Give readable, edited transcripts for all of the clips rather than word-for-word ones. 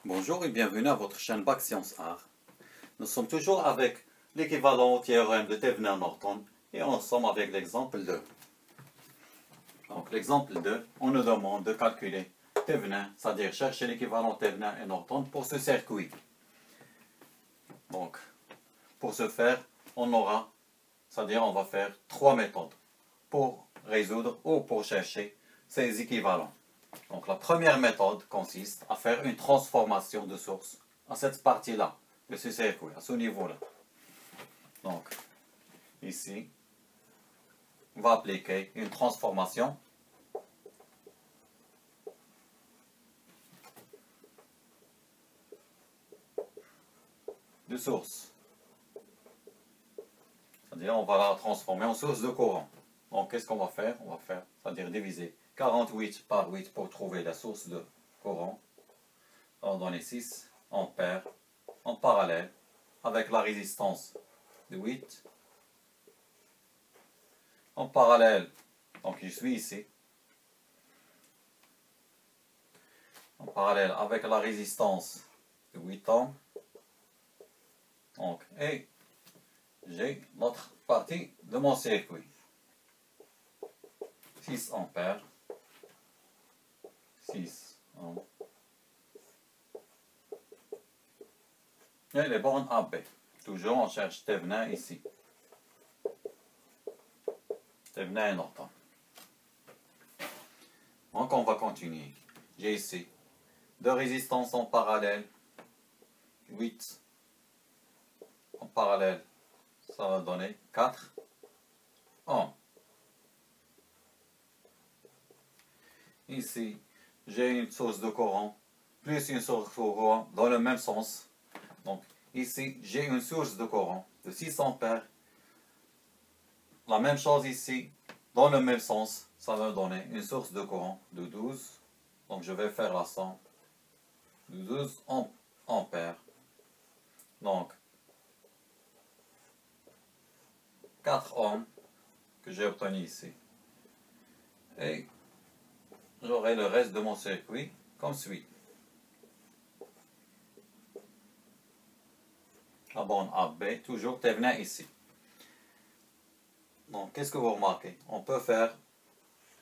Bonjour et bienvenue à votre chaîne Bac Sciences Arts. Nous sommes toujours avec l'équivalent au théorème de Thevenin-Norton et nous sommes avec l'exemple 2. Donc l'exemple 2, on nous demande de calculer Thevenin, c'est-à-dire chercher l'équivalent Thevenin et Norton pour ce circuit. Donc pour ce faire, on aura, c'est-à-dire on va faire trois méthodes pour résoudre ou pour chercher ces équivalents. Donc la première méthode consiste à faire une transformation de source à cette partie-là de ce circuit, à ce niveau-là. Donc ici, on va appliquer une transformation de source. C'est-à-dire on va la transformer en source de courant. Donc qu'est-ce qu'on va faire? On va faire, c'est-à-dire diviser 48 par 8 pour trouver la source de courant. On va donner 6 ampères en parallèle avec la résistance de 8. En parallèle, donc je suis ici, en parallèle avec la résistance de 8 ohms. Donc, et j'ai l'autre partie de mon circuit. 6 ampères. 6 ohms. Et les bornes AB. Toujours on cherche Thevenin ici. Thevenin et Norton. Donc on va continuer. J'ai ici deux résistances en parallèle. 8 en parallèle. Ça va donner 4 ohms. Ici, j'ai une source de courant plus une source de courant dans le même sens. Donc ici, j'ai une source de courant de 6 ampères. La même chose ici, dans le même sens, ça va donner une source de courant de 12. Donc je vais faire la somme de 12 ampères. Donc 4 ohms que j'ai obtenu ici. Et j'aurai le reste de mon circuit comme suit. La borne AB, toujours Thevenin ici. Donc, qu'est-ce que vous remarquez? On peut faire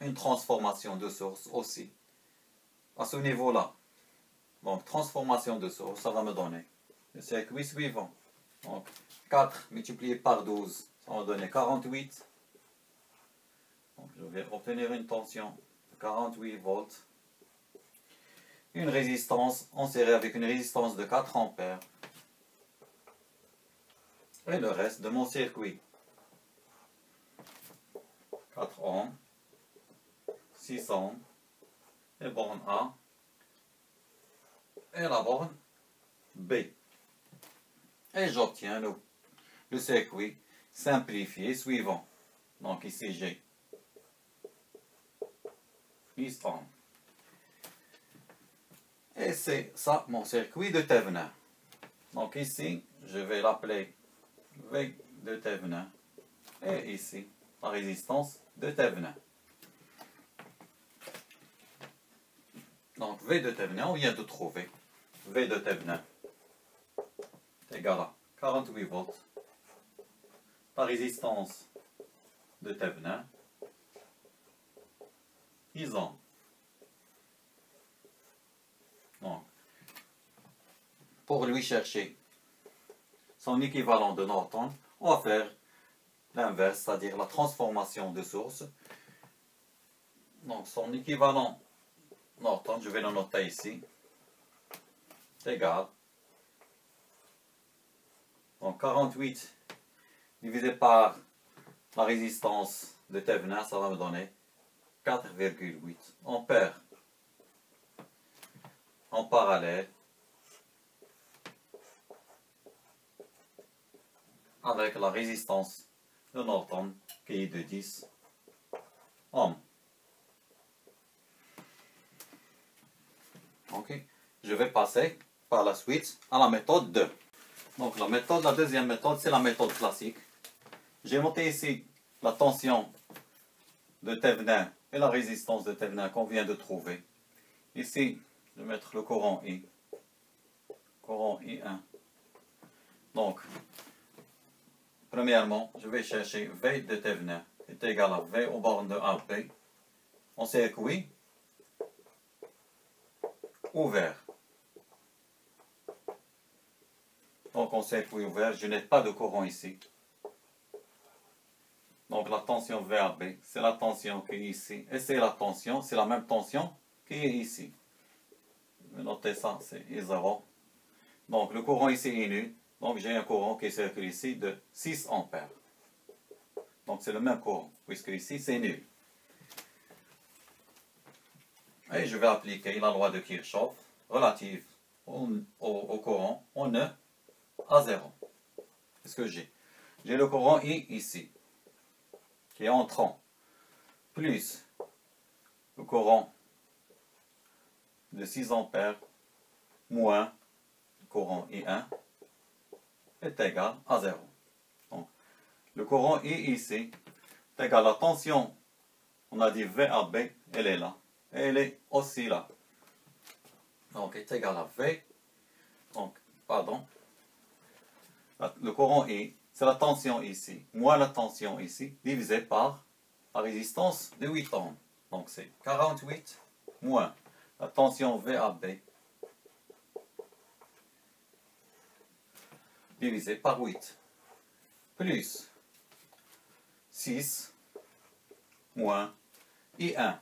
une transformation de source aussi à ce niveau-là. Donc, transformation de source, ça va me donner le circuit suivant. Donc, 4 multiplié par 12, ça va me donner 48. Donc, je vais obtenir une tension de 48 volts. Une résistance en série avec une résistance de 4 ampères. Et le reste de mon circuit. 4 ohms, 6 ohms, et borne A, et la borne B. Et j'obtiens le circuit simplifié suivant. Donc ici j'ai 10 ohms. Et c'est ça mon circuit de Thevenin. Donc ici, je vais l'appeler V de Thevenin. Et ici, la résistance de Thevenin. Donc V de Thevenin, on vient de trouver. V de Thevenin est égal à 48 volts. La résistance de Thevenin, 10 ohms. Donc, pour lui chercher son équivalent de Norton, on va faire l'inverse, c'est-à-dire la transformation de source. Donc son équivalent Norton, je vais le noter ici, c'est égal. Donc 48 divisé par la résistance de Thevenin, ça va me donner 4,8 ampères. En parallèle avec la résistance de Norton qui est de 10 ohms. Ok, je vais passer par la suite à la méthode 2. Donc la deuxième méthode, c'est la méthode classique. J'ai noté ici la tension de Thevenin et la résistance de Thevenin qu'on vient de trouver. Ici, je vais mettre le courant I. courant I1. Donc, premièrement, je vais chercher V de Thévenin est égal à V aux bornes de AB en circuit ouvert. Donc, en circuit ouvert, je n'ai pas de courant ici. Donc, la tension VAB, c'est la tension qui est ici. Et c'est la tension, c'est la même tension qui est ici. Je vais noter ça, c'est I0. Donc, le courant ici est nul. Donc, j'ai un courant qui circule ici de 6 ampères. Donc, c'est le même courant, puisque ici, c'est nul. Et je vais appliquer la loi de Kirchhoff relative au courant en E à 0. Qu'est-ce que j'ai? J'ai le courant I ici, qui est entrant, plus le courant de 6 ampères moins le courant I1 est égal à 0. Donc, le courant I ici est égal à la tension, on a dit VAB, elle est là, et elle est aussi là. Donc, est égal à V, donc, pardon, le courant I, c'est la tension ici, moins la tension ici, divisé par la résistance de 8 ohms. Donc, c'est 48 moins la tension VAB divisé par 8, plus 6 moins I1.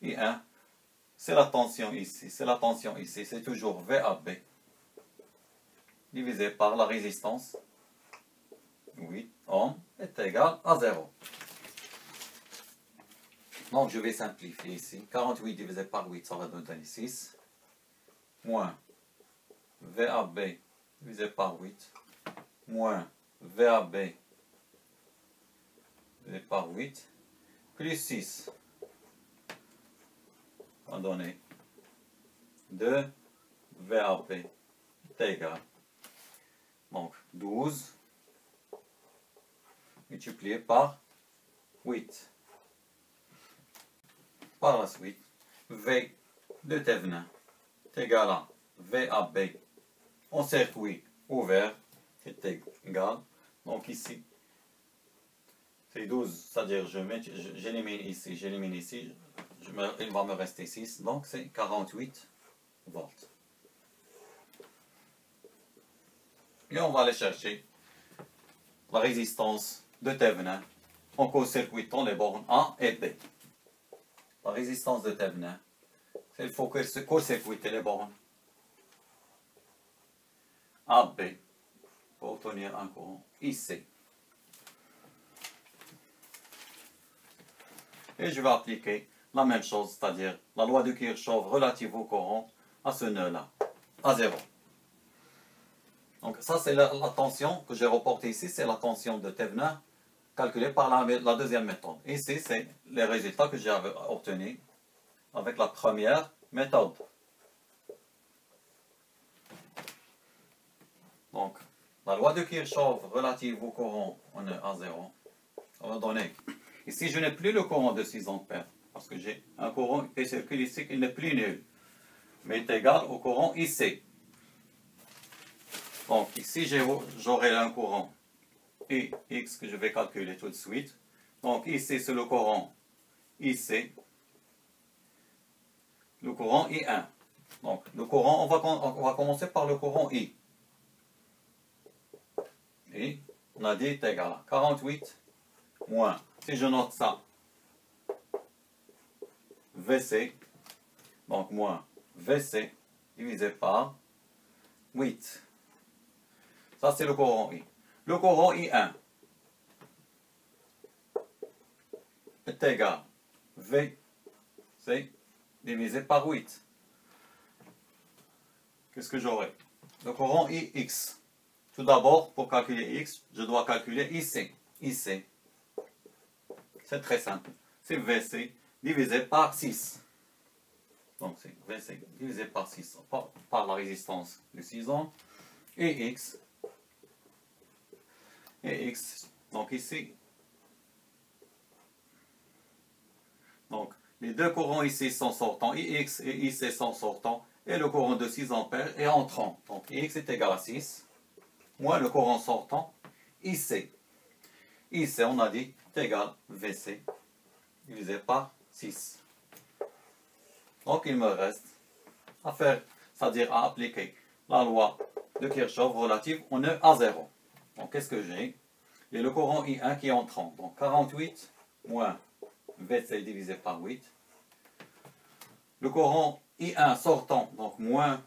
I1, c'est la tension ici, c'est la tension ici, c'est toujours VAB divisé par la résistance 8 ohms est égal à 0. Donc je vais simplifier ici. 48 divisé par 8, ça va nous donner 6. Moins VAB divisé par 8. Moins VAB divisé par 8. Plus 6. Ça va donner 2 VAB est égal. Donc 12 multiplié par 8. Par la suite, V de Thévenin est égal à VAB en circuit ouvert est égal. Donc ici, c'est 12, c'est-à-dire j'élimine ici, il va me rester 6, donc c'est 48 volts. Et on va aller chercher la résistance de Thévenin en court-circuitant les bornes A et B. La résistance de Thévenin, il faut court-circuiter les bornes AB pour obtenir un courant IC. Et je vais appliquer la même chose, c'est-à-dire la loi de Kirchhoff relative au courant à ce nœud-là, à 0. Donc ça c'est la tension que j'ai reportée ici, c'est la tension de Thévenin calculée par la deuxième méthode. Ici c'est les résultats que j'ai obtenus avec la première méthode. Donc la loi de Kirchhoff relative au courant en E à 0, on va donner. Ici je n'ai plus le courant de 6 ampères, parce que j'ai un courant qui circule ici qui n'est plus nul, mais est égal au courant IC. Donc ici j'aurai un courant IX que je vais calculer tout de suite. Donc ici c'est le courant IC, le courant I1. Donc le courant, on va commencer par le courant I. Et on a dit est égal à 48 moins, si je note ça, VC, donc moins VC divisé par 8. Ça, c'est le courant I. Le courant I1 est égal à VC divisé par 8. Qu'est-ce que j'aurai? Le courant IX. Tout d'abord, pour calculer X, je dois calculer IC. IC, c'est très simple. C'est VC divisé par 6. Donc, c'est VC divisé par 6, par la résistance de 6 ohms. Et X, donc ici, donc les deux courants ici sont sortants, IX et IC sont sortants, et le courant de 6 ampères est entrant. Donc Ix est égal à 6, moins le courant sortant, IC. IC, on a dit, est égal VC, divisé par 6. Donc il me reste à faire, c'est-à-dire à appliquer la loi de Kirchhoff relative au nœud à 0. Donc qu'est-ce que j'ai? Il y a le courant I1 qui est entrant. Donc 48 moins VC divisé par 8. Le courant I1 sortant, donc moins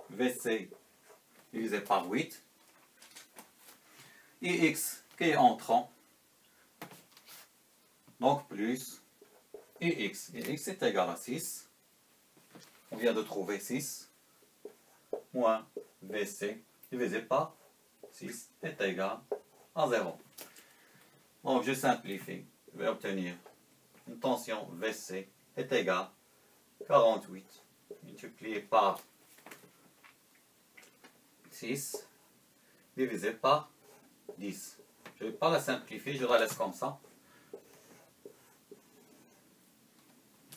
VC divisé par 8. IX qui est entrant, donc plus IX. IX est égal à 6. On vient de trouver 6 moins VC divisé par 6 est égal à 0. Donc je simplifie. Je vais obtenir une tension VC est égale à 48 multiplié par 6 divisé par 10. Je ne vais pas la simplifier, je la laisse comme ça.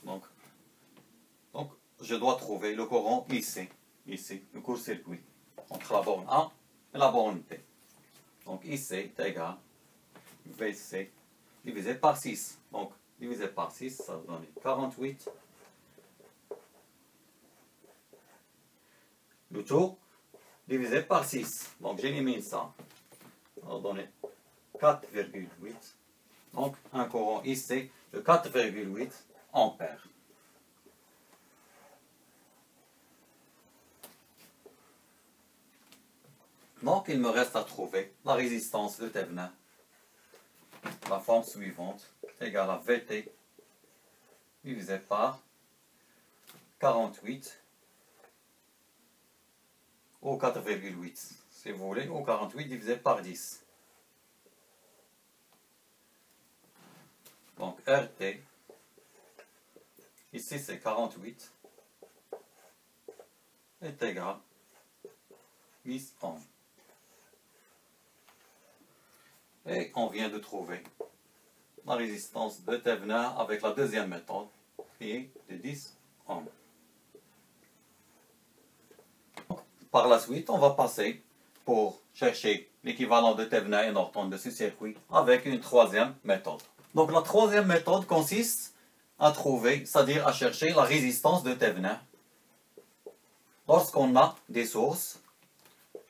Donc je dois trouver le courant ici, le court-circuit, entre la borne A et la borne B. Donc IC est égal à VC divisé par 6. Donc divisé par 6, ça va donner 48. Le tout divisé par 6. Donc j'élimine ça. Ça va donner 4,8. Donc un courant IC de 4,8 ampères. Donc il me reste à trouver la résistance de Thévenin. La forme suivante est égale à VT divisé par 48 au 4,8. Si vous voulez, au 48 divisé par 10. Donc RT, ici c'est 48, est égal à 10 ohms. Et on vient de trouver la résistance de Thévenin avec la deuxième méthode, qui est de 10 ohms. Par la suite, on va passer pour chercher l'équivalent de Thévenin et Norton de ce circuit avec une troisième méthode. Donc la troisième méthode consiste à trouver, c'est-à-dire à chercher la résistance de Thévenin lorsqu'on a des sources.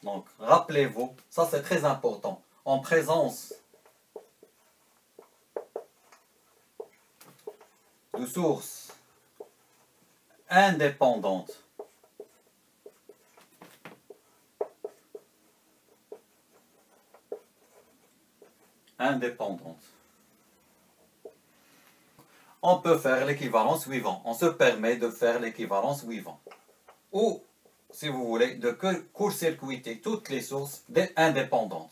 Donc rappelez-vous, ça c'est très important. En présence de sources indépendantes on peut faire l'équivalent suivant. On se permet de faire l'équivalent suivant. Ou, si vous voulez, de court-circuiter toutes les sources indépendantes.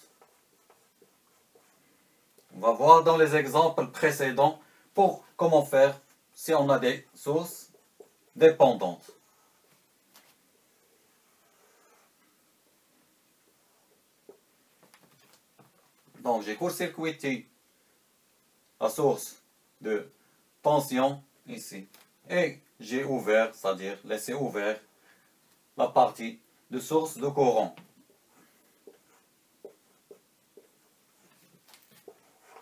On va voir dans les exemples précédents pour comment faire si on a des sources dépendantes. Donc j'ai court-circuité la source de tension ici et j'ai ouvert, c'est-à-dire laissé ouvert la partie de source de courant.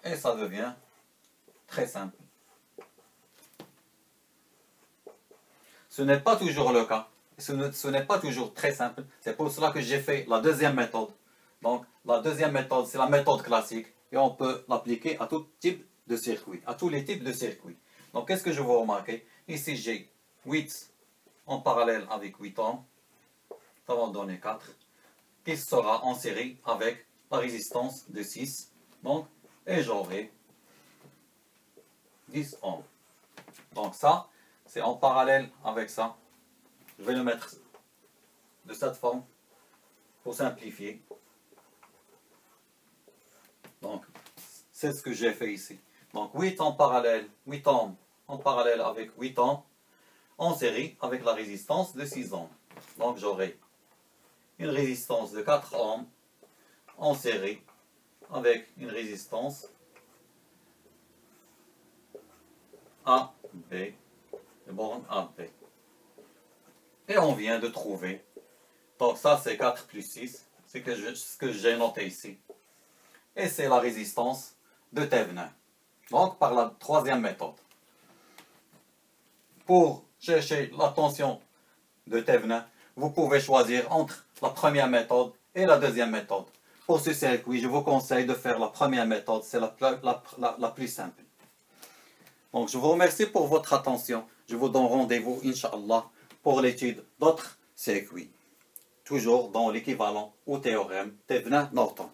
Et ça devient très simple. Ce n'est pas toujours le cas. Ce n'est pas toujours très simple. C'est pour cela que j'ai fait la deuxième méthode. Donc, la deuxième méthode, c'est la méthode classique. Et on peut l'appliquer à tout type de circuit, à tous les types de circuits. Donc, qu'est-ce que je veux remarquer? Ici, j'ai 8 en parallèle avec 8 ohms. Ça va donner 4. Qui sera en série avec la résistance de 6. Donc, et j'aurai 10 ohms. Donc ça, c'est en parallèle avec ça. Je vais le mettre de cette forme pour simplifier. Donc, c'est ce que j'ai fait ici. Donc 8 en parallèle, 8 ohms en parallèle avec 8 ohms en série avec la résistance de 6 ohms. Donc j'aurai une résistance de 4 ohms en série avec une résistance AB, de borne AB. Et on vient de trouver. Donc ça, c'est 4 plus 6. C'est ce que j'ai noté ici. Et c'est la résistance de Thevenin. Donc, par la troisième méthode. Pour chercher la tension de Thevenin, vous pouvez choisir entre la première méthode et la deuxième méthode. Pour ce circuit, je vous conseille de faire la première méthode, c'est la plus simple. Donc, je vous remercie pour votre attention. Je vous donne rendez-vous, Inch'Allah, pour l'étude d'autres circuits. Toujours dans l'équivalent au théorème Thevenin-Norton.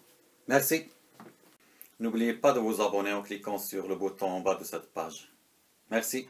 Merci. N'oubliez pas de vous abonner en cliquant sur le bouton en bas de cette page. Merci.